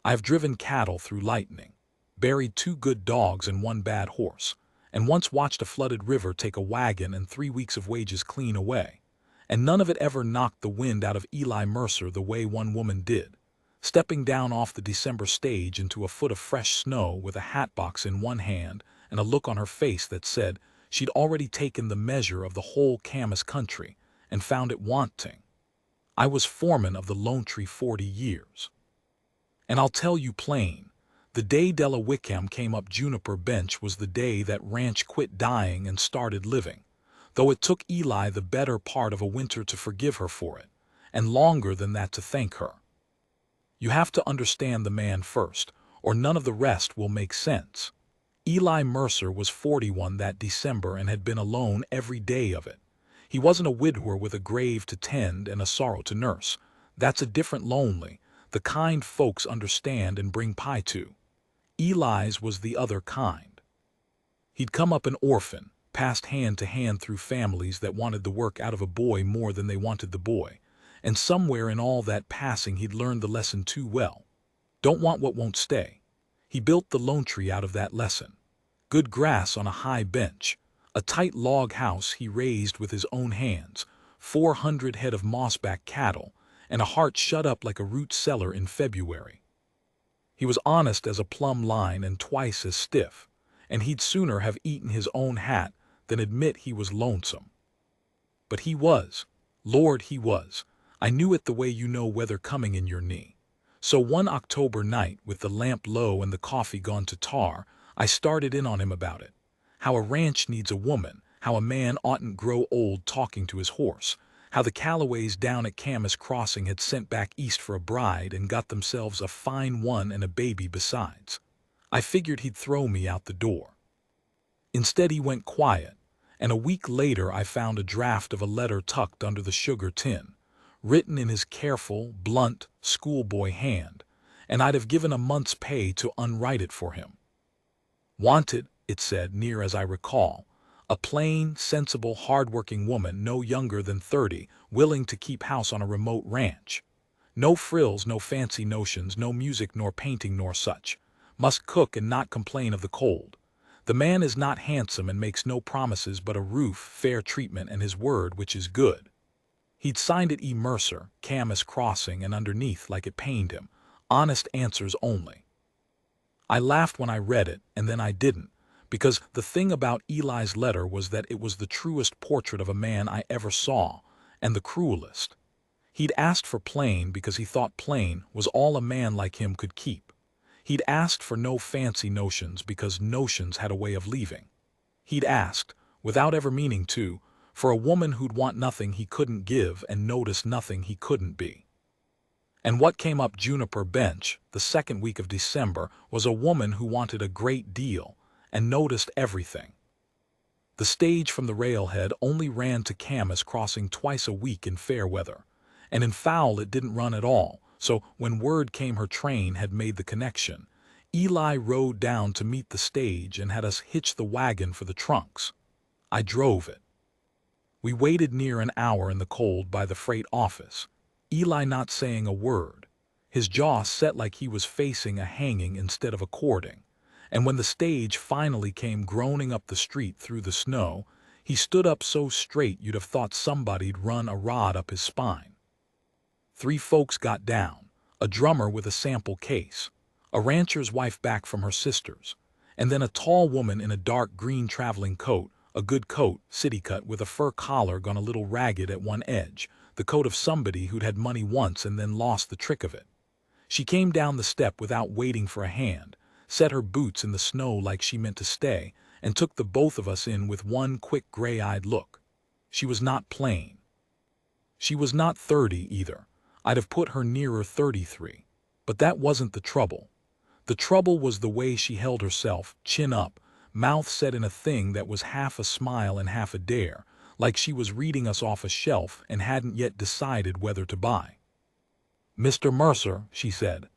I have driven cattle through lightning, buried 2 good dogs and 1 bad horse, and once watched a flooded river take a wagon and 3 weeks of wages clean away. And none of it ever knocked the wind out of Eli Mercer the way one woman did, stepping down off the December stage into a foot of fresh snow with a hatbox in one hand and a look on her face that said she'd already taken the measure of the whole Camas country and found it wanting. I was foreman of the Lone Tree 40 years. And I'll tell you plain, the day Della Wickham came up Juniper Bench was the day that ranch quit dying and started living, though it took Eli the better part of a winter to forgive her for it, and longer than that to thank her. You have to understand the man first, or none of the rest will make sense. Eli Mercer was 41 that December and had been alone every day of it. He wasn't a widower with a grave to tend and a sorrow to nurse. That's a different lonely, the kind folks understand and bring pie to. Eli's was the other kind. He'd come up an orphan, passed hand to hand through families that wanted the work out of a boy more than they wanted the boy, and somewhere in all that passing he'd learned the lesson too well. Don't want what won't stay. He built the Lone Tree out of that lesson. Good grass on a high bench, a tight log house he raised with his own hands, 400 head of mossback cattle, and a heart shut up like a root cellar in February. He was honest as a plumb line and twice as stiff, and he'd sooner have eaten his own hat than admit he was lonesome. But he was. Lord, he was. I knew it the way you know weather coming in your knee. So one October night, with the lamp low and the coffee gone to tar, I started in on him about it. How a ranch needs a woman, how a man oughtn't grow old talking to his horse, how the Callaways down at Camas Crossing had sent back east for a bride and got themselves a fine one and a baby besides. I figured he'd throw me out the door. Instead he went quiet, and a week later I found a draft of a letter tucked under the sugar tin, written in his careful, blunt, schoolboy hand, and I'd have given a month's pay to unwrite it for him. Wanted, it said, near as I recall, a plain, sensible, hard-working woman no younger than 30, willing to keep house on a remote ranch. No frills, no fancy notions, no music nor painting nor such. Must cook and not complain of the cold. The man is not handsome and makes no promises but a roof, fair treatment, and his word, which is good. He'd signed it E. Mercer, Camas Crossing, and underneath, like it pained him, honest answers only. I laughed when I read it, and then I didn't, because the thing about Eli's letter was that it was the truest portrait of a man I ever saw, and the cruelest. He'd asked for plain because he thought plain was all a man like him could keep. He'd asked for no fancy notions because notions had a way of leaving. He'd asked, without ever meaning to, for a woman who'd want nothing he couldn't give and notice nothing he couldn't be. And what came up Juniper Bench, the second week of December, was a woman who wanted a great deal and noticed everything. The stage from the railhead only ran to Camas Crossing twice a week in fair weather, and in foul it didn't run at all, so when word came her train had made the connection, Eli rode down to meet the stage and had us hitch the wagon for the trunks. I drove it. We waited near an hour in the cold by the freight office, Eli not saying a word, his jaw set like he was facing a hanging instead of a quartering, and when the stage finally came groaning up the street through the snow, he stood up so straight you'd have thought somebody'd run a rod up his spine. 3 folks got down, a drummer with a sample case, a rancher's wife back from her sister's, and then a tall woman in a dark green traveling coat, a good coat, city cut, with a fur collar gone a little ragged at one edge, the coat of somebody who'd had money once and then lost the trick of it. She came down the step without waiting for a hand, set her boots in the snow like she meant to stay, and took the both of us in with one quick gray-eyed look. She was not plain. She was not 30 either. I'd have put her nearer 33. But that wasn't the trouble. The trouble was the way she held herself, chin up, mouth set in a thing that was half a smile and half a dare, like she was reading us off a shelf and hadn't yet decided whether to buy. "Mr. Mercer," she said.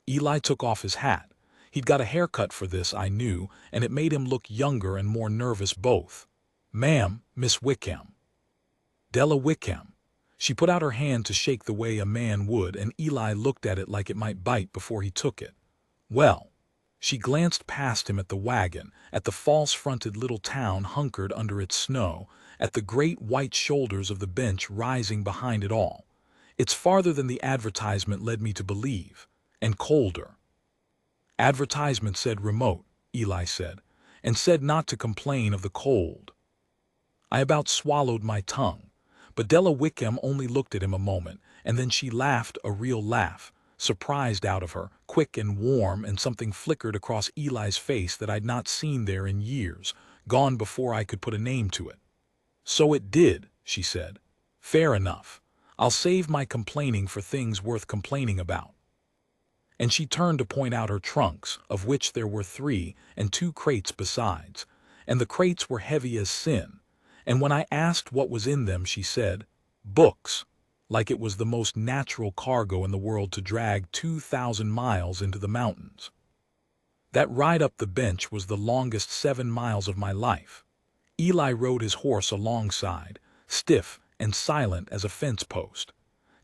Eli took off his hat. He'd got a haircut for this, I knew, and it made him look younger and more nervous both. "Ma'am, Miss Wickham." "Della Wickham." She put out her hand to shake the way a man would, and Eli looked at it like it might bite before he took it. Well, she glanced past him at the wagon, at the false-fronted little town hunkered under its snow, at the great white shoulders of the bench rising behind it all. It's farther than the advertisement led me to believe, and colder. Advertisement said remote, Eli said, and said not to complain of the cold. I about swallowed my tongue, but Della Wickham only looked at him a moment, and then she laughed a real laugh, surprised out of her, quick and warm, and something flickered across Eli's face that I'd not seen there in years, gone before I could put a name to it. So it did, she said. Fair enough. I'll save my complaining for things worth complaining about. And she turned to point out her trunks, of which there were 3, and 2 crates besides, and the crates were heavy as sin. And when I asked what was in them, she said, books, like it was the most natural cargo in the world to drag 2,000 miles into the mountains. That ride up the bench was the longest 7 miles of my life. Eli rode his horse alongside, stiff and silent as a fence post.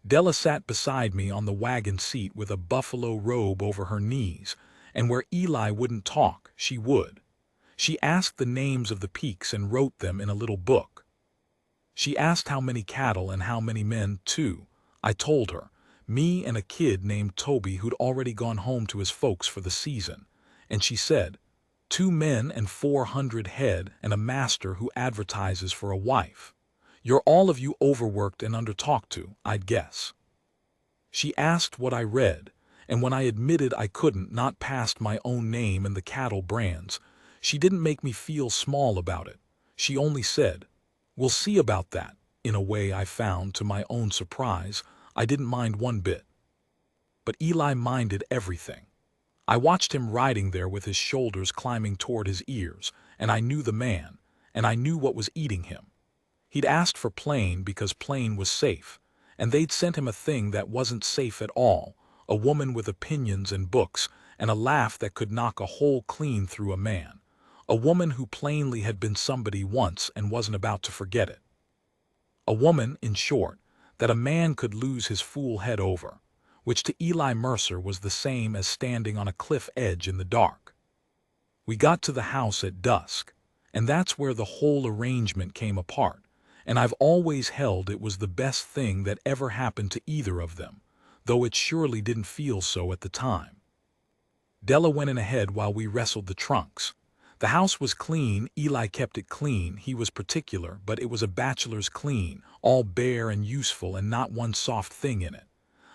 Della sat beside me on the wagon seat with a buffalo robe over her knees, and where Eli wouldn't talk, she would. She asked the names of the peaks and wrote them in a little book. She asked how many cattle and how many men, too. I told her, me and a kid named Toby who'd already gone home to his folks for the season. And she said, 2 men and 400 head and a master who advertises for a wife. You're all of you overworked and under-talked to, I'd guess. She asked what I read, and when I admitted I couldn't, not past my own name and the cattle brands, she didn't make me feel small about it. She only said, we'll see about that. In a way I found, to my own surprise, I didn't mind one bit. But Eli minded everything. I watched him riding there with his shoulders climbing toward his ears, and I knew the man, and I knew what was eating him. He'd asked for plain because plain was safe, and they'd sent him a thing that wasn't safe at all, a woman with opinions and books, and a laugh that could knock a hole clean through a man. A woman who plainly had been somebody once and wasn't about to forget it. A woman, in short, that a man could lose his fool head over, which to Eli Mercer was the same as standing on a cliff edge in the dark. We got to the house at dusk, and that's where the whole arrangement came apart, and I've always held it was the best thing that ever happened to either of them, though it surely didn't feel so at the time. Della went in ahead while we wrestled the trunks. The house was clean, Eli kept it clean, he was particular, but it was a bachelor's clean, all bare and useful and not one soft thing in it.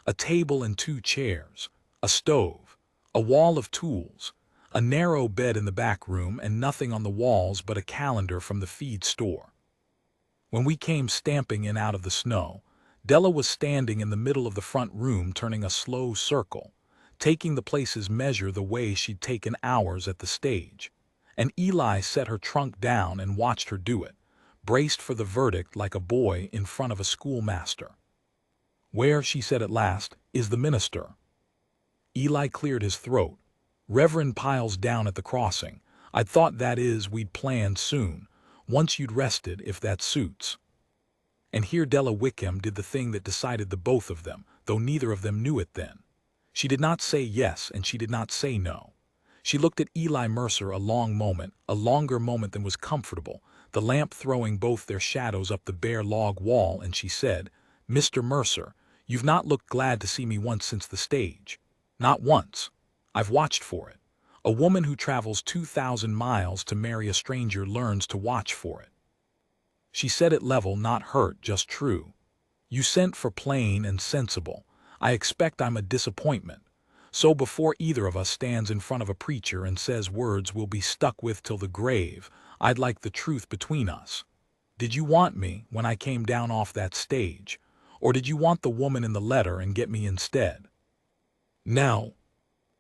A table and 2 chairs, a stove, a wall of tools, a narrow bed in the back room, and nothing on the walls but a calendar from the feed store. When we came stamping in out of the snow, Della was standing in the middle of the front room turning a slow circle, taking the place's measure the way she'd taken ours at the stage. And Eli set her trunk down and watched her do it, braced for the verdict like a boy in front of a schoolmaster. Where, she said at last, is the minister? Eli cleared his throat. Reverend Piles down at the crossing. I'd thought that is we'd planned soon, once you'd rested, if that suits. And here Della Wickham did the thing that decided the both of them, though neither of them knew it then. She did not say yes, and she did not say no. She looked at Eli Mercer a long moment, a longer moment than was comfortable, the lamp throwing both their shadows up the bare log wall, and she said, Mr. Mercer, you've not looked glad to see me once since the stage. Not once. I've watched for it. A woman who travels 2,000 miles to marry a stranger learns to watch for it. She said it level, not hurt, just true. You sent for plain and sensible. I expect I'm a disappointment. So before either of us stands in front of a preacher and says words we'll be stuck with till the grave, I'd like the truth between us. Did you want me when I came down off that stage? Or did you want the woman in the letter and get me instead? No.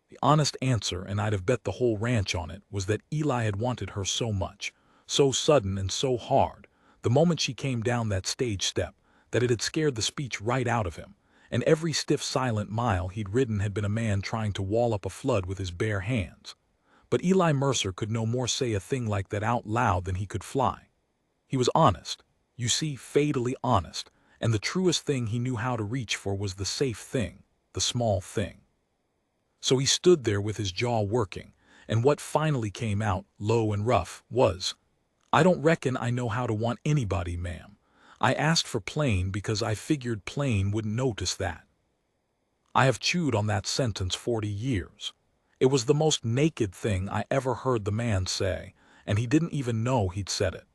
The honest answer, and I'd have bet the whole ranch on it, was that Eli had wanted her so much, so sudden and so hard, the moment she came down that stage step, that it had scared the speech right out of him. And every stiff silent mile he'd ridden had been a man trying to wall up a flood with his bare hands. But Eli Mercer could no more say a thing like that out loud than he could fly. He was honest, you see, fatally honest, and the truest thing he knew how to reach for was the safe thing, the small thing. So he stood there with his jaw working, and what finally came out, low and rough, was, "I don't reckon I know how to want anybody, ma'am. I asked for plain because I figured plain wouldn't notice that." I have chewed on that sentence 40 years. It was the most naked thing I ever heard the man say, and he didn't even know he'd said it.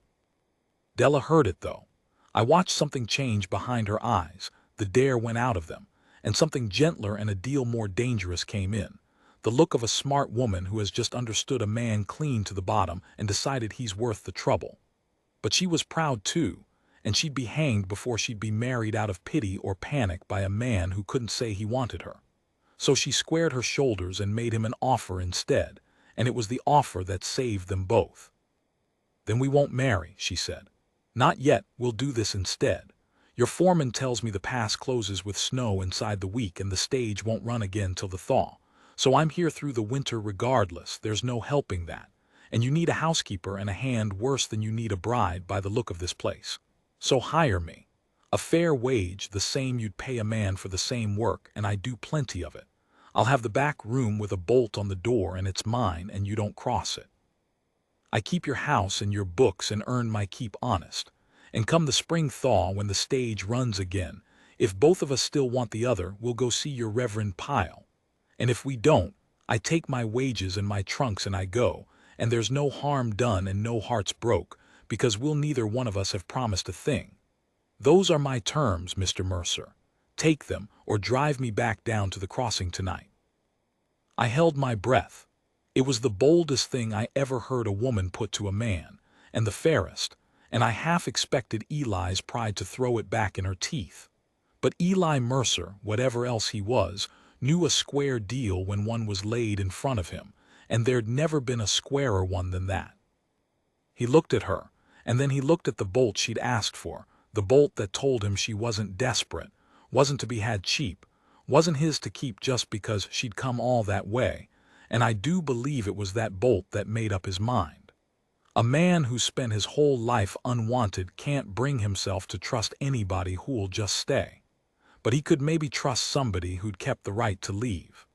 Della heard it, though. I watched something change behind her eyes. The dare went out of them, and something gentler and a deal more dangerous came in. The look of a smart woman who has just understood a man clean to the bottom and decided he's worth the trouble. But she was proud too, and she'd be hanged before she'd be married out of pity or panic by a man who couldn't say he wanted her. So she squared her shoulders and made him an offer instead, and it was the offer that saved them both. "Then we won't marry," she said. "Not yet, we'll do this instead. Your foreman tells me the pass closes with snow inside the week and the stage won't run again till the thaw. So I'm here through the winter regardless, there's no helping that. And you need a housekeeper and a hand worse than you need a bride by the look of this place. So hire me. A fair wage, the same you'd pay a man for the same work, and I do plenty of it. I'll have the back room with a bolt on the door and it's mine and you don't cross it. I keep your house and your books and earn my keep honest. And come the spring thaw when the stage runs again, if both of us still want the other, we'll go see your Reverend Pyle. And if we don't, I take my wages and my trunks and I go, and there's no harm done and no hearts broke, because we'll neither one of us have promised a thing. Those are my terms, Mr. Mercer. Take them, or drive me back down to the crossing tonight." I held my breath. It was the boldest thing I ever heard a woman put to a man, and the fairest, and I half expected Eli's pride to throw it back in her teeth. But Eli Mercer, whatever else he was, knew a square deal when one was laid in front of him, and there'd never been a squarer one than that. He looked at her, and then he looked at the bolt she'd asked for, the bolt that told him she wasn't desperate, wasn't to be had cheap, wasn't his to keep just because she'd come all that way, and I do believe it was that bolt that made up his mind. A man who's spent his whole life unwanted can't bring himself to trust anybody who'll just stay. But he could maybe trust somebody who'd kept the right to leave.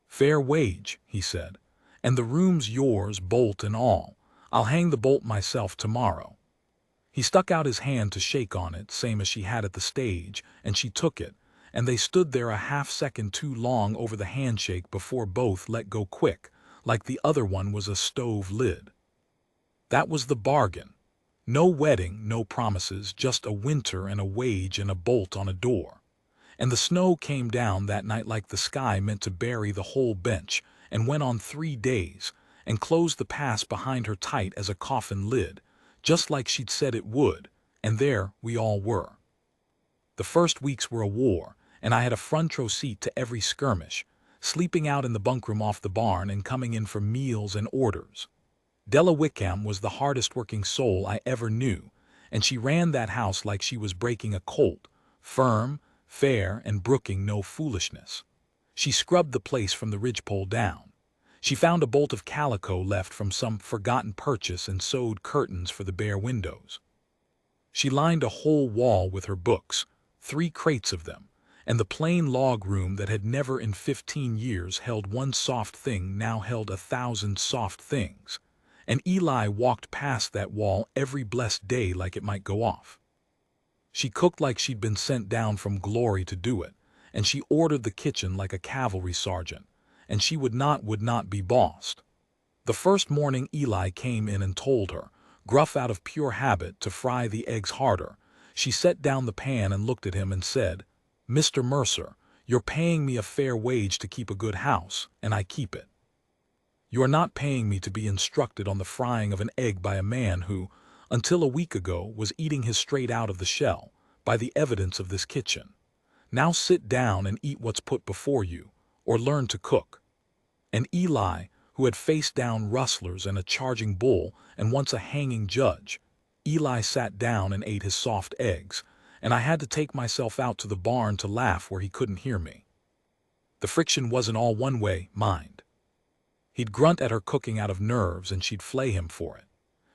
"Fair wage," he said, "and the room's yours, bolt and all. I'll hang the bolt myself tomorrow." He stuck out his hand to shake on it, same as she had at the stage, and she took it, and they stood there a half-second too long over the handshake before both let go quick, like the other one was a stove lid. That was the bargain. No wedding, no promises, just a winter and a wage and a bolt on a door. And the snow came down that night like the sky meant to bury the whole bench, and went on 3 days, and closed the pass behind her tight as a coffin lid, just like she'd said it would, and there we all were. The first weeks were a war, and I had a front row seat to every skirmish, sleeping out in the bunkroom off the barn and coming in for meals and orders. Della Wickham was the hardest-working soul I ever knew, and she ran that house like she was breaking a colt, firm, fair, and brooking no foolishness. She scrubbed the place from the ridgepole down. She found a bolt of calico left from some forgotten purchase and sewed curtains for the bare windows. She lined a whole wall with her books, 3 crates of them, and the plain log room that had never in 15 years held one soft thing now held 1,000 soft things. And Eli walked past that wall every blessed day like it might go off. She cooked like she'd been sent down from glory to do it, and she ordered the kitchen like a cavalry sergeant, and she would not be bossed. The first morning Eli came in and told her, gruff out of pure habit, to fry the eggs harder. She set down the pan and looked at him and said, "Mr. Mercer, you're paying me a fair wage to keep a good house, and I keep it. You are not paying me to be instructed on the frying of an egg by a man who, until a week ago, was eating his straight out of the shell, by the evidence of this kitchen. Now sit down and eat what's put before you, or learn to cook." And Eli, who had faced down rustlers and a charging bull and once a hanging judge, Eli sat down and ate his soft eggs, and I had to take myself out to the barn to laugh where he couldn't hear me. The friction wasn't all one way, mind. He'd grunt at her cooking out of nerves and she'd flay him for it.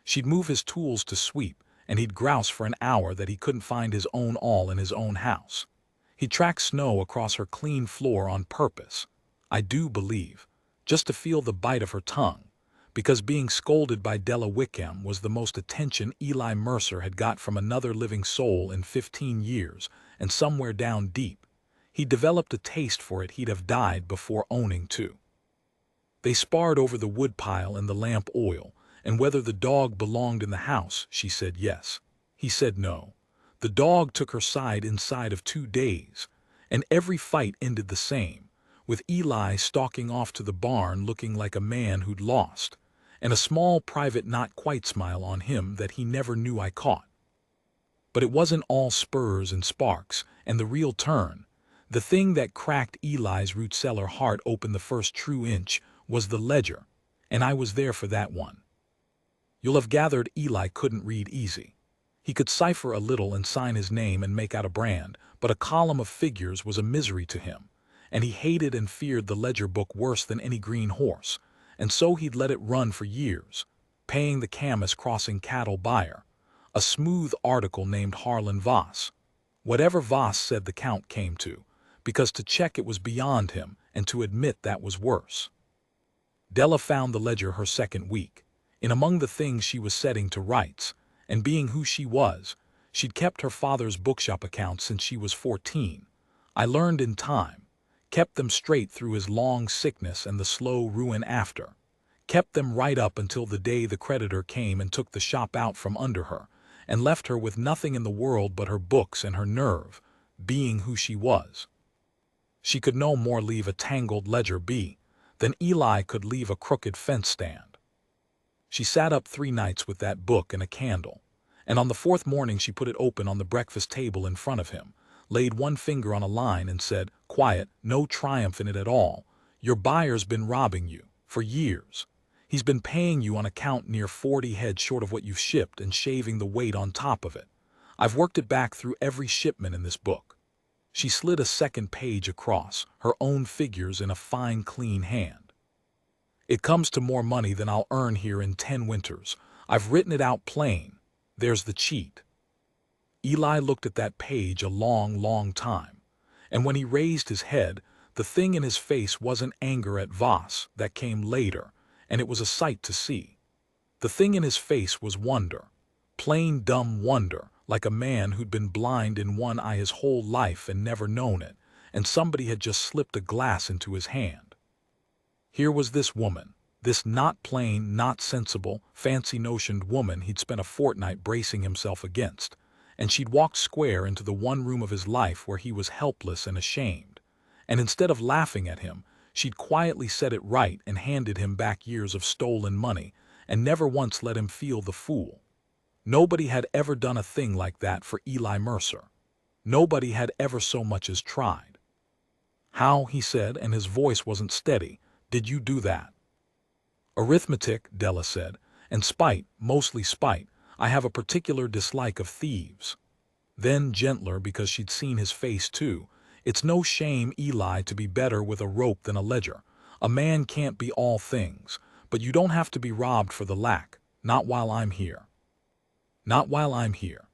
She'd move his tools to sweep, and he'd grouse for an hour that he couldn't find his own all in his own house. He'd track Snow across her clean floor on purpose, I do believe, just to feel the bite of her tongue, because being scolded by Della Wickham was the most attention Eli Mercer had got from another living soul in 15 years, and somewhere down deep, he developed a taste for it he'd have died before owning to. They sparred over the woodpile and the lamp oil, and whether the dog belonged in the house. She said yes. He said no. The dog took her side inside of 2 days, and every fight ended the same, with Eli stalking off to the barn looking like a man who'd lost, and a small private not-quite smile on him that he never knew I caught. But it wasn't all spurs and sparks, and the real turn, the thing that cracked Eli's root cellar heart open the first true inch, was the ledger, and I was there for that one. You'll have gathered Eli couldn't read easy. He could cipher a little and sign his name and make out a brand, but a column of figures was a misery to him, and he hated and feared the ledger book worse than any green horse, and so he'd let it run for years, paying the Camas Crossing cattle buyer, a smooth article named Harlan Voss, whatever Voss said the count came to, because to check it was beyond him, and to admit that was worse. Della found the ledger her second week, in among the things she was setting to rights, and being who she was, she'd kept her father's bookshop accounts since she was 14. I learned in time, kept them straight through his long sickness and the slow ruin after, kept them right up until the day the creditor came and took the shop out from under her, and left her with nothing in the world but her books and her nerve, being who she was. She could no more leave a tangled ledger be than Eli could leave a crooked fence stand. She sat up 3 nights with that book and a candle, and on the 4th morning she put it open on the breakfast table in front of him, laid one finger on a line and said, quiet, no triumph in it at all, your buyer's been robbing you, for years. He's been paying you on account near 40 head short of what you've shipped and shaving the weight on top of it. I've worked it back through every shipment in this book. She slid a second page across, her own figures in a fine, clean hand. It comes to more money than I'll earn here in 10 winters. I've written it out plain. There's the cheat. Eli looked at that page a long, long time, and when he raised his head, the thing in his face wasn't anger at Voss, that came later, and it was a sight to see. The thing in his face was wonder, plain dumb wonder, like a man who'd been blind in one eye his whole life and never known it, and somebody had just slipped a glass into his hand. Here was this woman, this not plain, not sensible, fancy-notioned woman he'd spent a fortnight bracing himself against, and she'd walked square into the one room of his life where he was helpless and ashamed, and instead of laughing at him, she'd quietly set it right and handed him back years of stolen money, and never once let him feel the fool. Nobody had ever done a thing like that for Eli Mercer. Nobody had ever so much as tried. How, he said, and his voice wasn't steady, did you do that? Arithmetic, Della said, and spite, mostly spite. I have a particular dislike of thieves. Then, gentler because she'd seen his face too, it's no shame, Eli, to be better with a rope than a ledger. A man can't be all things, but you don't have to be robbed for the lack, not while I'm here. Not while I'm here.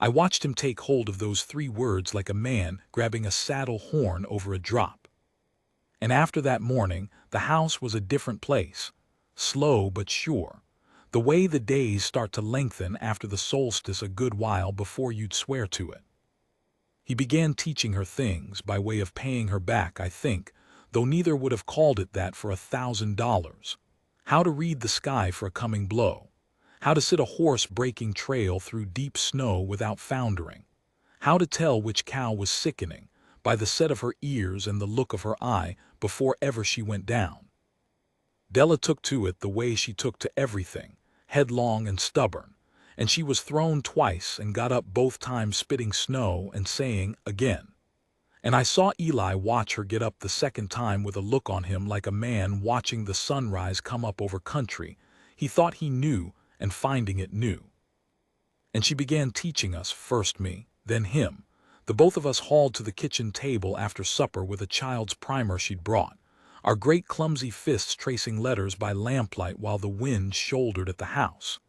I watched him take hold of those 3 words like a man grabbing a saddle horn over a drop. And after that morning, the house was a different place, slow but sure, the way the days start to lengthen after the solstice a good while before you'd swear to it. He began teaching her things by way of paying her back, I think, though neither would have called it that for $1,000. How to read the sky for a coming blow. How to sit a horse breaking trail through deep snow without foundering. How to tell which cow was sickening by the set of her ears and the look of her eye before ever she went down. Della took to it the way she took to everything, headlong and stubborn, and she was thrown twice and got up both times spitting snow and saying, again. And I saw Eli watch her get up the second time with a look on him like a man watching the sunrise come up over country he thought he knew and finding it new. And she began teaching us, first me, then him, the both of us hauled to the kitchen table after supper with a child's primer she'd brought, our great clumsy fists tracing letters by lamplight while the wind shouldered at the house.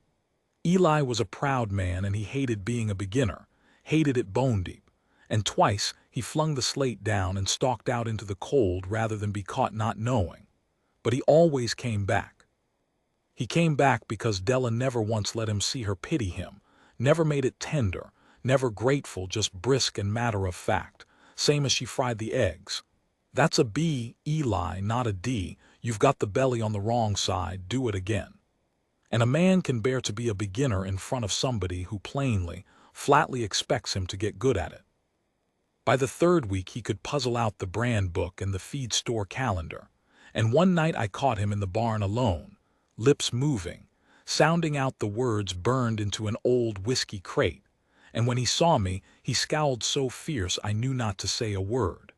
Eli was a proud man and he hated being a beginner, hated it bone deep, and twice he flung the slate down and stalked out into the cold rather than be caught not knowing. But he always came back. He came back because Della never once let him see her pity him, never made it tender, never grateful, just brisk and matter of fact, same as she fried the eggs. That's a B, Eli, not a D. You've got the belly on the wrong side, do it again. And a man can bear to be a beginner in front of somebody who plainly, flatly expects him to get good at it. By the third week he could puzzle out the brand book and the feed store calendar, and one night I caught him in the barn alone, lips moving, sounding out the words burned into an old whiskey crate, and when he saw me he scowled so fierce I knew not to say a word.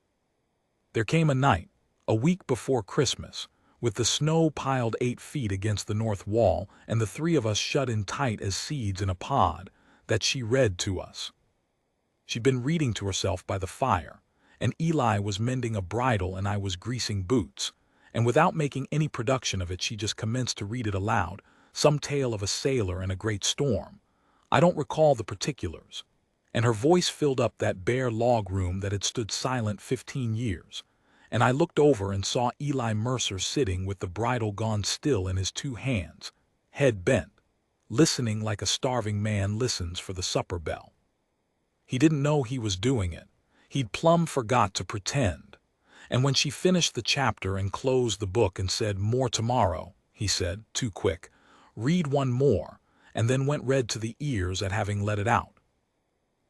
There came a night, a week before Christmas, with the snow piled 8 feet against the north wall and the 3 of us shut in tight as seeds in a pod, that she read to us. She'd been reading to herself by the fire, and Eli was mending a bridle and I was greasing boots, and without making any production of it she just commenced to read it aloud, some tale of a sailor and a great storm. I don't recall the particulars, and her voice filled up that bare log room that had stood silent 15 years. And I looked over and saw Eli Mercer sitting with the bridle gone still in his 2 hands, head bent, listening like a starving man listens for the supper bell. He didn't know he was doing it. He'd plumb forgot to pretend. And when she finished the chapter and closed the book and said, "More tomorrow," he said, too quick, "Read one more," and then went red to the ears at having let it out.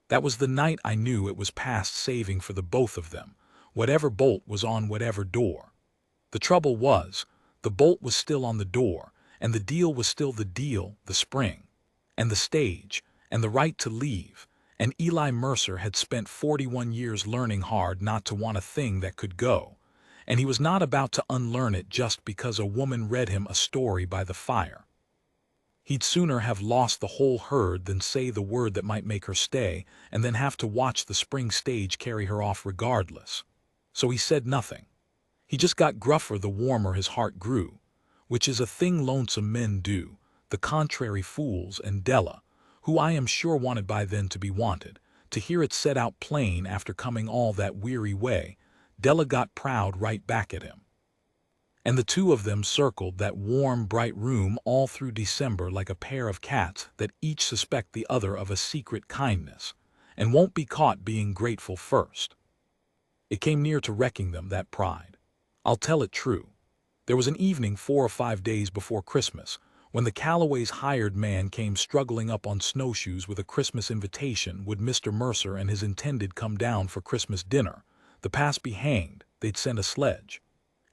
That was the night I knew it was past saving for the both of them. Whatever bolt was on whatever door. The trouble was, the bolt was still on the door, and the deal was still the deal, the spring, and the stage, and the right to leave, and Eli Mercer had spent 41 years learning hard not to want a thing that could go, and he was not about to unlearn it just because a woman read him a story by the fire. He'd sooner have lost the whole herd than say the word that might make her stay, and then have to watch the spring stage carry her off regardless. So he said nothing. He just got gruffer the warmer his heart grew, which is a thing lonesome men do, the contrary fools, and Della, who I am sure wanted by then to be wanted, to hear it said out plain after coming all that weary way, Della got proud right back at him. And the 2 of them circled that warm, bright room all through December like a pair of cats that each suspect the other of a secret kindness, and won't be caught being grateful first. It came near to wrecking them, that pride. I'll tell it true. There was an evening 4 or 5 days before Christmas, when the Calloway's hired man came struggling up on snowshoes with a Christmas invitation. Would Mr. Mercer and his intended come down for Christmas dinner? The past be hanged, they'd send a sledge.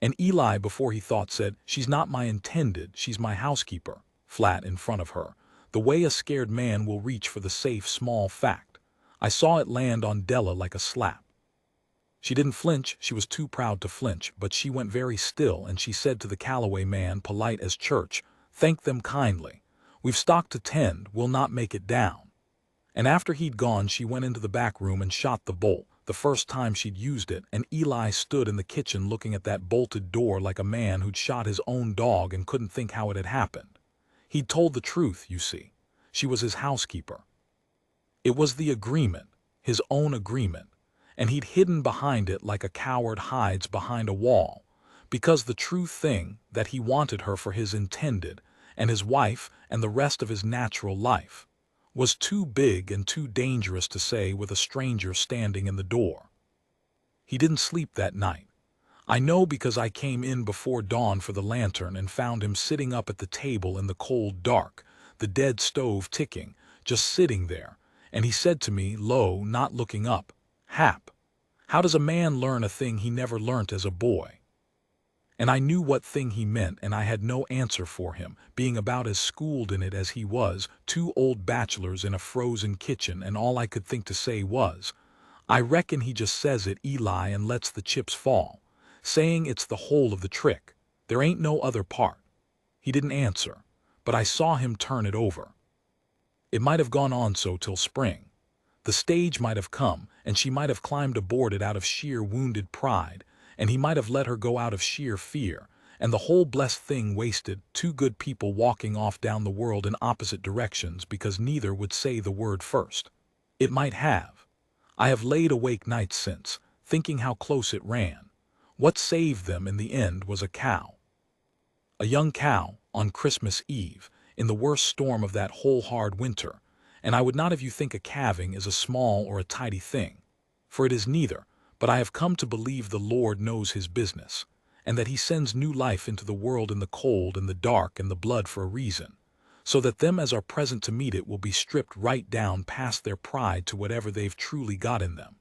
And Eli, before he thought, said, "She's not my intended, she's my housekeeper," flat in front of her, the way a scared man will reach for the safe small fact. I saw it land on Della like a slap. She didn't flinch, she was too proud to flinch, but she went very still and she said to the Calloway man, polite as church, "Thank them kindly. We've stock to tend, we'll not make it down." And after he'd gone she went into the back room and shot the bolt, the first time she'd used it, and Eli stood in the kitchen looking at that bolted door like a man who'd shot his own dog and couldn't think how it had happened. He'd told the truth, you see. She was his housekeeper. It was the agreement, his own agreement, and he'd hidden behind it like a coward hides behind a wall, because the true thing that he wanted her for his intended, and his wife and the rest of his natural life, was too big and too dangerous to say with a stranger standing in the door. He didn't sleep that night. I know because I came in before dawn for the lantern and found him sitting up at the table in the cold dark, the dead stove ticking, just sitting there, and he said to me, low, not looking up, "Hap, how does a man learn a thing he never learnt as a boy?" And I knew what thing he meant, and I had no answer for him, being about as schooled in it as he was, 2 old bachelors in a frozen kitchen, and all I could think to say was, "I reckon he just says it, Eli, and lets the chips fall, saying it's the whole of the trick. There ain't no other part." He didn't answer, but I saw him turn it over. It might have gone on so till spring. The stage might have come, and she might have climbed aboard it out of sheer wounded pride, and he might have let her go out of sheer fear, and the whole blessed thing wasted, two good people walking off down the world in opposite directions because neither would say the word first. It might have. I have laid awake nights since, thinking how close it ran. What saved them in the end was a cow. A young cow, on Christmas Eve, in the worst storm of that whole hard winter, and I would not have you think a calving is a small or a tidy thing, for it is neither, but I have come to believe the Lord knows his business, and that he sends new life into the world in the cold and the dark and the blood for a reason, so that them as are present to meet it will be stripped right down past their pride to whatever they've truly got in them.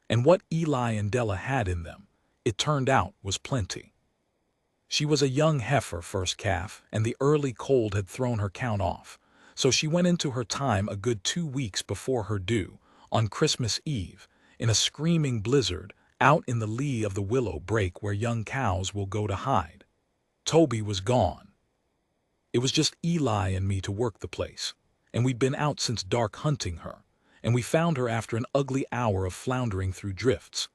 And what Eli and Della had in them, it turned out, was plenty. She was a young heifer, first calf, and the early cold had thrown her count off, so she went into her time a good 2 weeks before her due, on Christmas Eve, in a screaming blizzard, out in the lee of the willow brake where young cows will go to hide. Toby was gone. It was just Eli and me to work the place, and we'd been out since dark hunting her, and we found her after an ugly hour of floundering through drifts,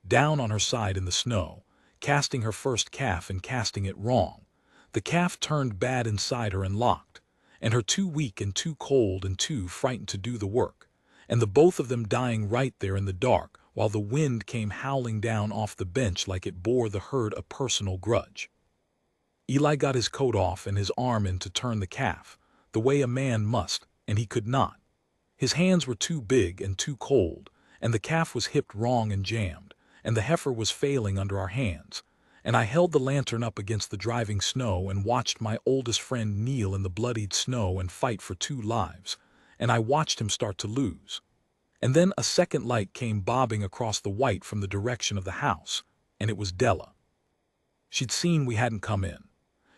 down on her side in the snow, casting her first calf and casting it wrong. The calf turned bad inside her and locked, and her too weak and too cold and too frightened to do the work, and the both of them dying right there in the dark while the wind came howling down off the bench like it bore the herd a personal grudge. Eli got his coat off and his arm in to turn the calf, the way a man must, and he could not. His hands were too big and too cold, and the calf was hipped wrong and jammed, and the heifer was failing under our hands, and I held the lantern up against the driving snow and watched my oldest friend kneel in the bloodied snow and fight for 2 lives, and I watched him start to lose. And then a second light came bobbing across the white from the direction of the house, and it was Della. She'd seen we hadn't come in.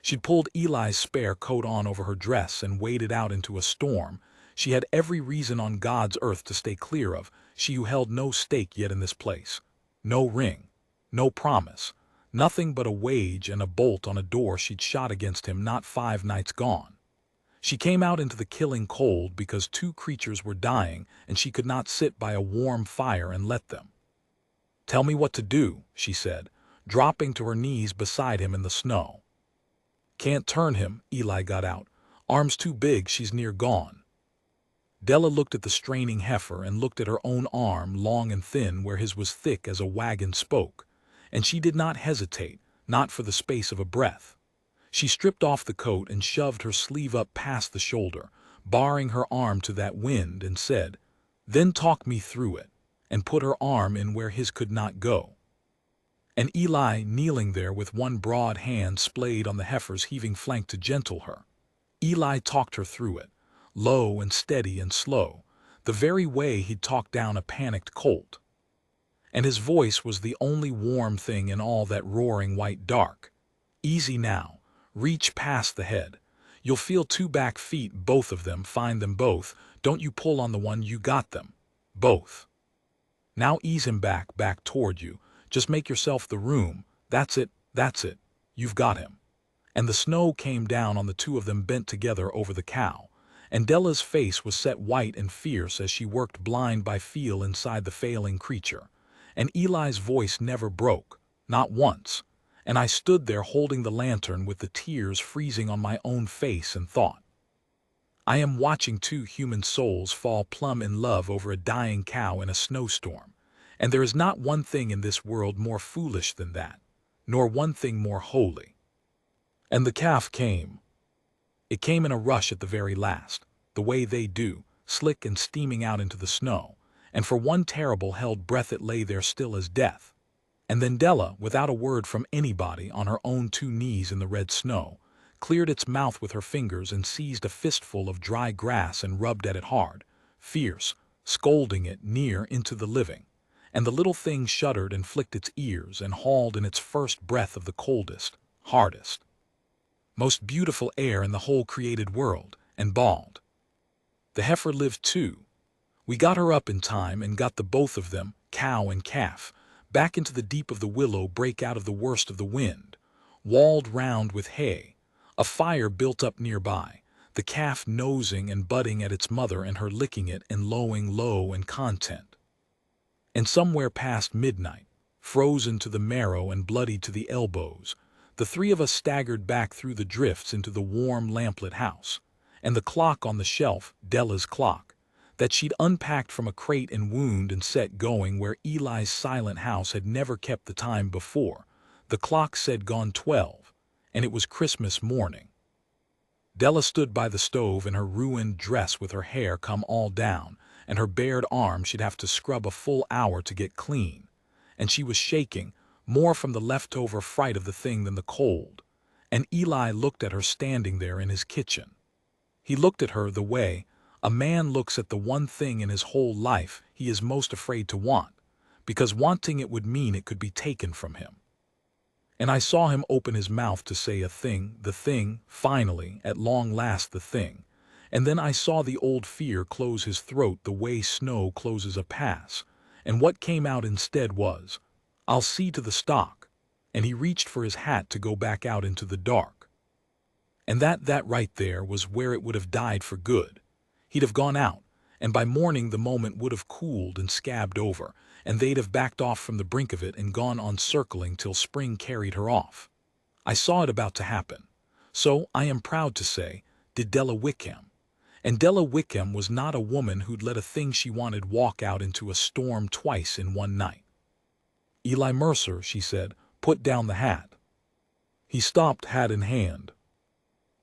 She'd pulled Eli's spare coat on over her dress and waded out into a storm she had every reason on God's earth to stay clear of, she who held no stake yet in this place. No ring, no promise, nothing but a wage and a bolt on a door she'd shot against him not 5 nights gone. She came out into the killing cold because 2 creatures were dying and she could not sit by a warm fire and let them. "Tell me what to do," she said, dropping to her knees beside him in the snow. "Can't turn him," Eli got out. "Arm's too big, she's near gone." Della looked at the straining heifer and looked at her own arm, long and thin, where his was thick as a wagon spoke, and she did not hesitate, not for the space of a breath. She stripped off the coat and shoved her sleeve up past the shoulder, barring her arm to that wind, and said, "Then talk me through it," and put her arm in where his could not go. And Eli, kneeling there with one broad hand splayed on the heifer's heaving flank to gentle her, Eli talked her through it, low and steady and slow, the very way he'd talk down a panicked colt. And his voice was the only warm thing in all that roaring white dark. "Easy now. Reach past the head. You'll feel 2 back feet, both of them, find them both. Don't you pull on the one, you got them. Both. Now ease him back toward you. Just make yourself the room. That's it. You've got him." And the snow came down on the 2 of them bent together over the cow, and Della's face was set white and fierce as she worked blind by feel inside the failing creature, and Eli's voice never broke, not once, and I stood there holding the lantern with the tears freezing on my own face and thought, I am watching 2 human souls fall plumb in love over a dying cow in a snowstorm, and there is not one thing in this world more foolish than that, nor one thing more holy. And the calf came. It came in a rush at the very last, the way they do, slick and steaming out into the snow, and for one terrible held breath it lay there still as death. And then Della, without a word from anybody, on her own 2 knees in the red snow, cleared its mouth with her fingers and seized a fistful of dry grass and rubbed at it hard, fierce, scolding it near into the living. And the little thing shuddered and flicked its ears and hauled in its first breath of the coldest, hardest, most beautiful air in the whole created world, and bawled. The heifer lived too. We got her up in time and got the both of them, cow and calf, back into the deep of the willow brake out of the worst of the wind, walled round with hay, a fire built up nearby, the calf nosing and butting at its mother and her licking it and lowing low and content. And somewhere past midnight, frozen to the marrow and bloodied to the elbows, The three of us staggered back through the drifts into the warm, lamplit house, and the clock on the shelf, Della's clock, that she'd unpacked from a crate and wound and set going where Eli's silent house had never kept the time before. The clock said gone 12, and it was Christmas morning. Della stood by the stove in her ruined dress with her hair come all down, and her bared arm she'd have to scrub a full hour to get clean. And she was shaking, more from the leftover fright of the thing than the cold. And Eli looked at her standing there in his kitchen. He looked at her the way a man looks at the one thing in his whole life he is most afraid to want, because wanting it would mean it could be taken from him. And I saw him open his mouth to say a thing, the thing, finally, at long last the thing. And then I saw the old fear close his throat the way snow closes a pass. And what came out instead was, "I'll see to the stock." And he reached for his hat to go back out into the dark. And that right there was where it would have died for good. He'd have gone out, and by morning the moment would have cooled and scabbed over, and they'd have backed off from the brink of it and gone on circling till spring carried her off. I saw it about to happen. So, I am proud to say, did Della Wickham. And Della Wickham was not a woman who'd let a thing she wanted walk out into a storm twice in one night. "Eli Mercer," she said, "put down the hat." He stopped, hat in hand.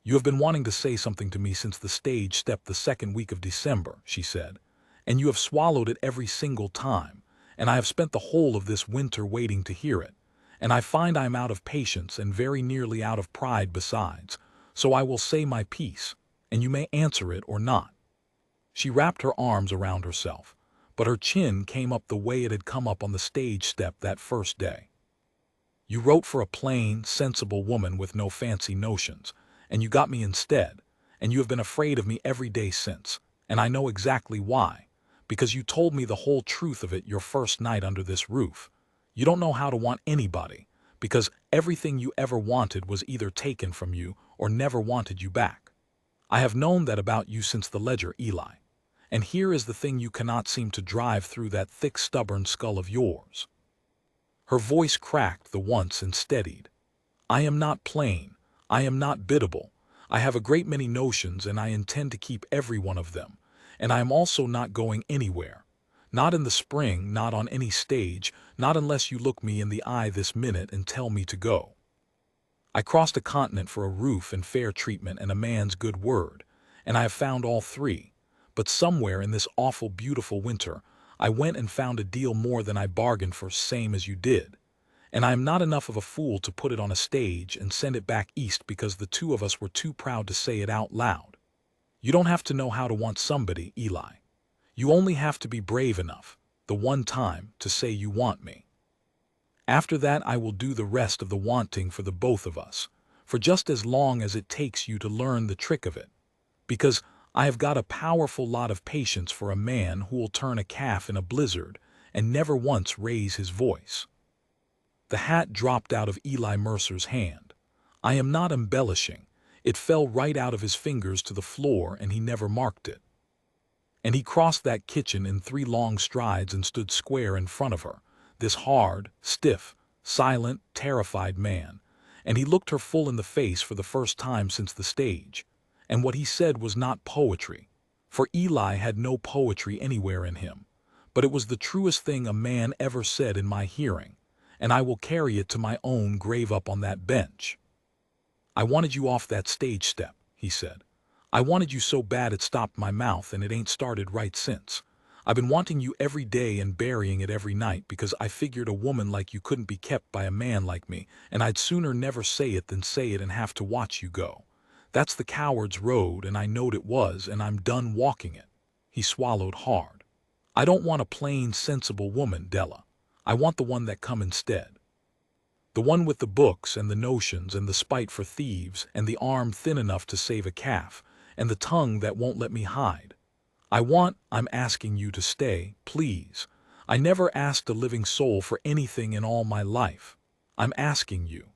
"You have been wanting to say something to me since the stage stepped the second week of December," she said, "and you have swallowed it every single time. And I have spent the whole of this winter waiting to hear it, and I find I am out of patience and very nearly out of pride besides, so I will say my piece, and you may answer it or not." She wrapped her arms around herself, but her chin came up the way it had come up on the stage step that first day. "You wrote for a plain, sensible woman with no fancy notions, and you got me instead, and you have been afraid of me every day since, and I know exactly why. Because you told me the whole truth of it your first night under this roof. You don't know how to want anybody, because everything you ever wanted was either taken from you or never wanted you back. I have known that about you since the ledger, Eli. And here is the thing you cannot seem to drive through that thick, stubborn skull of yours." Her voice cracked the once and steadied. "I am not plain. I am not biddable. I have a great many notions, and I intend to keep every one of them. And I am also not going anywhere. Not in the spring, not on any stage, not unless you look me in the eye this minute and tell me to go. I crossed a continent for a roof and fair treatment and a man's good word, and I have found all three. But somewhere in this awful beautiful winter, I went and found a deal more than I bargained for, same as you did. And I am not enough of a fool to put it on a stage and send it back east because the two of us were too proud to say it out loud. You don't have to know how to want somebody, Eli. You only have to be brave enough, the one time, to say you want me. After that I will do the rest of the wanting for the both of us, for just as long as it takes you to learn the trick of it. Because I have got a powerful lot of patience for a man who will turn a calf in a blizzard and never once raise his voice." The hat dropped out of Eli Mercer's hand. I am not embellishing. It fell right out of his fingers to the floor, and he never marked it. And he crossed that kitchen in 3 long strides and stood square in front of her, this hard, stiff, silent, terrified man. And he looked her full in the face for the first time since the stage. And what he said was not poetry, for Eli had no poetry anywhere in him, but it was the truest thing a man ever said in my hearing, and I will carry it to my own grave up on that bench. "I wanted you off that stage step," he said. "I wanted you so bad it stopped my mouth, and it ain't started right since. I've been wanting you every day and burying it every night because I figured a woman like you couldn't be kept by a man like me, and I'd sooner never say it than say it and have to watch you go. That's the coward's road, and I knowed it was, and I'm done walking it." He swallowed hard. "I don't want a plain, sensible woman, Della. I want the one that come instead. The one with the books and the notions and the spite for thieves and the arm thin enough to save a calf and the tongue that won't let me hide. I'm asking you to stay, please. I never asked a living soul for anything in all my life. I'm asking you."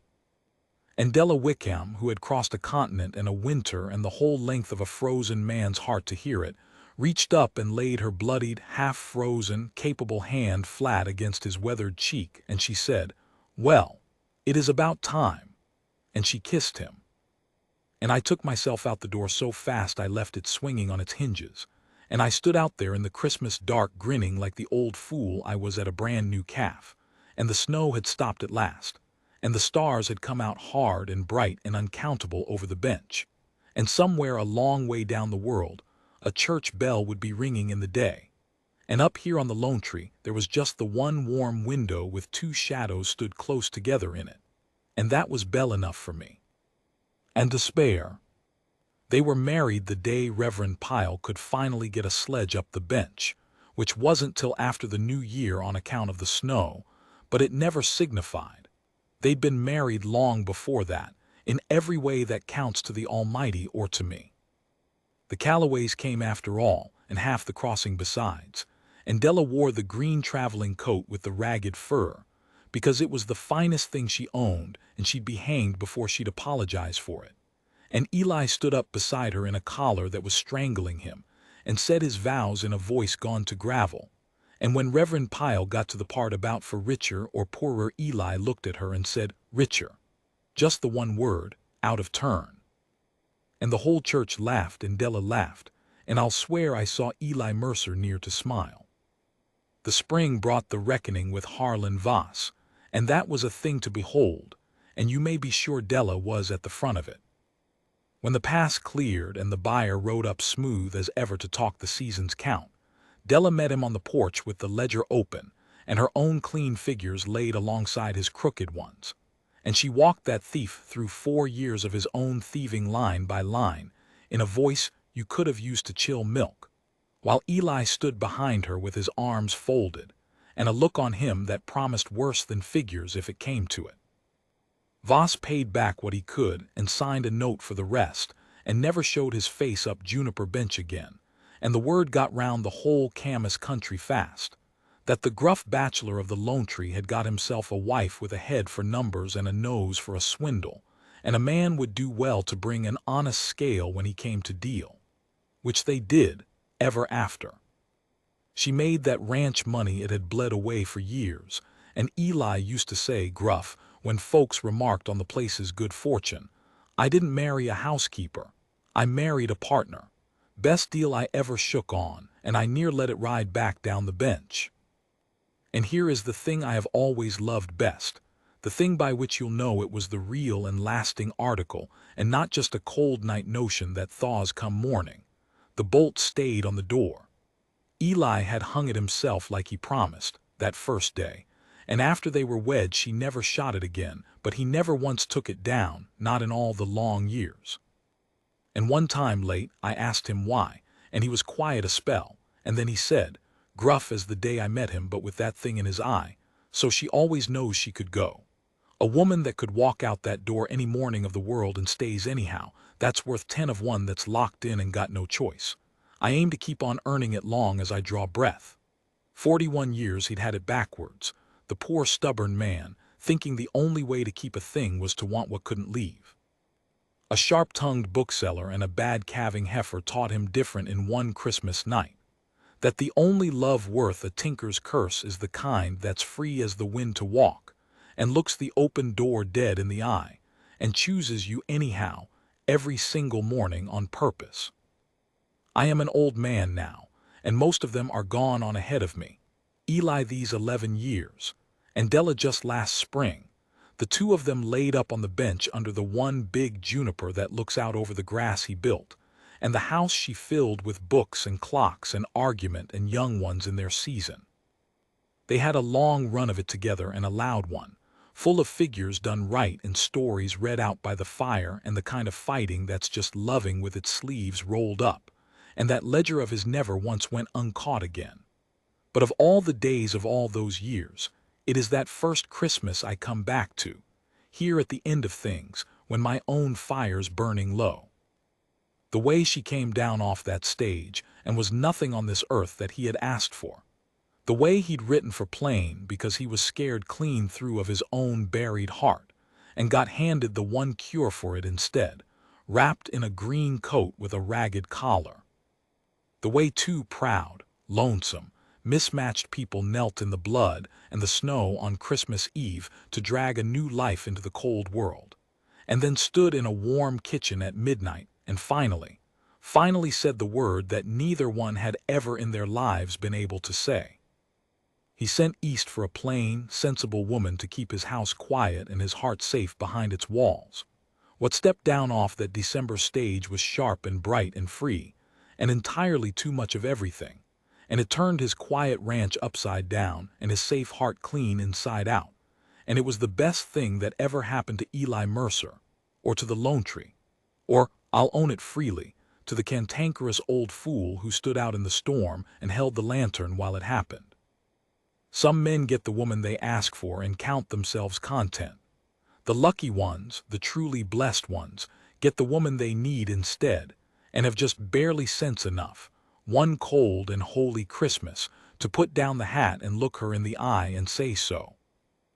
And Della Wickham, who had crossed a continent and a winter and the whole length of a frozen man's heart to hear it, reached up and laid her bloodied, half-frozen, capable hand flat against his weathered cheek, and she said, "Well, it is about time." and she kissed him. And I took myself out the door so fast I left it swinging on its hinges, and I stood out there in the Christmas dark grinning like the old fool I was at a brand new calf, and the snow had stopped at last, and the stars had come out hard and bright and uncountable over the bench, and somewhere a long way down the world, a church bell would be ringing in the day. And up here on the lone tree there was just the one warm window with two shadows stood close together in it, and that was bell enough for me. And to spare. They were married the day Reverend Pyle could finally get a sledge up the bench, which wasn't till after the new year on account of the snow, but it never signified. They'd been married long before that, in every way that counts to the Almighty or to me. The Callaways came after all, and half the crossing besides, and Della wore the green traveling coat with the ragged fur, because it was the finest thing she owned, and she'd be hanged before she'd apologize for it. And Eli stood up beside her in a collar that was strangling him, and said his vows in a voice gone to gravel. And when Reverend Pyle got to the part about for richer or poorer, Eli looked at her and said, "Richer." Just the one word, out of turn. And the whole church laughed and Della laughed, and I'll swear I saw Eli Mercer near to smile. The spring brought the reckoning with Harlan Voss, and that was a thing to behold, and you may be sure Della was at the front of it. When the pass cleared and the buyer rode up smooth as ever to talk the season's count, Della met him on the porch with the ledger open and her own clean figures laid alongside his crooked ones, and she walked that thief through 4 years of his own thieving line by line in a voice you could have used to chill milk, while Eli stood behind her with his arms folded and a look on him that promised worse than figures if it came to it. Voss paid back what he could and signed a note for the rest, and never showed his face up Juniper Bench again, and the word got round the whole Camas country fast, that the gruff bachelor of the Lone Tree had got himself a wife with a head for numbers and a nose for a swindle, and a man would do well to bring an honest scale when he came to deal. Which they did, ever after. She made that ranch money it had bled away for years, and Eli used to say, gruff, when folks remarked on the place's good fortune, "I didn't marry a housekeeper. I married a partner. Best deal I ever shook on, and I near let it ride back down the bench." And here is the thing I have always loved best, the thing by which you'll know it was the real and lasting article, and not just a cold night notion that thaws come morning. The bolt stayed on the door. Eli had hung it himself like he promised, that first day, and after they were wed she never shot it again, but he never once took it down, not in all the long years. And one time late I asked him why, and he was quiet a spell, and then he said, gruff as the day I met him but with that thing in his eye, "So she always knows she could go. A woman that could walk out that door any morning of the world and stays anyhow, that's worth 10 of one that's locked in and got no choice. I aim to keep on earning it long as I draw breath." 41 years he'd had it backwards, the poor stubborn man, thinking the only way to keep a thing was to want what couldn't leave. A sharp-tongued bookseller and a bad calving heifer taught him different in one Christmas night, that the only love worth a tinker's curse is the kind that's free as the wind to walk, and looks the open door dead in the eye, and chooses you anyhow, every single morning on purpose. I am an old man now, and most of them are gone on ahead of me. Eli these 11 years, and Della just last spring, the two of them laid up on the bench under the one big juniper that looks out over the grass he built, and the house she filled with books and clocks and argument and young ones in their season. They had a long run of it together and a loud one, full of figures done right and stories read out by the fire and the kind of fighting that's just loving with its sleeves rolled up, and that ledger of his never once went uncaught again. But of all the days of all those years, it is that first Christmas I come back to, here at the end of things, when my own fire's burning low. The way she came down off that stage and was nothing on this earth that he had asked for. The way he'd written for plain because he was scared clean through of his own buried heart, and got handed the one cure for it instead, wrapped in a green coat with a ragged collar. The way two proud, lonesome, mismatched people knelt in the blood and the snow on Christmas Eve to drag a new life into the cold world, and then stood in a warm kitchen at midnight and finally said the word that neither one had ever in their lives been able to say. He sent east for a plain, sensible woman to keep his house quiet and his heart safe behind its walls. What stepped down off that December stage was sharp and bright and free, and entirely too much of everything, and it turned his quiet ranch upside down and his safe heart clean inside out, and it was the best thing that ever happened to Eli Mercer, or to the Lone Tree, or, I'll own it freely, to the cantankerous old fool who stood out in the storm and held the lantern while it happened. Some men get the woman they ask for and count themselves content. The lucky ones, the truly blessed ones, get the woman they need instead, and have just barely sense enough, one cold and holy Christmas, to put down the hat and look her in the eye and say so.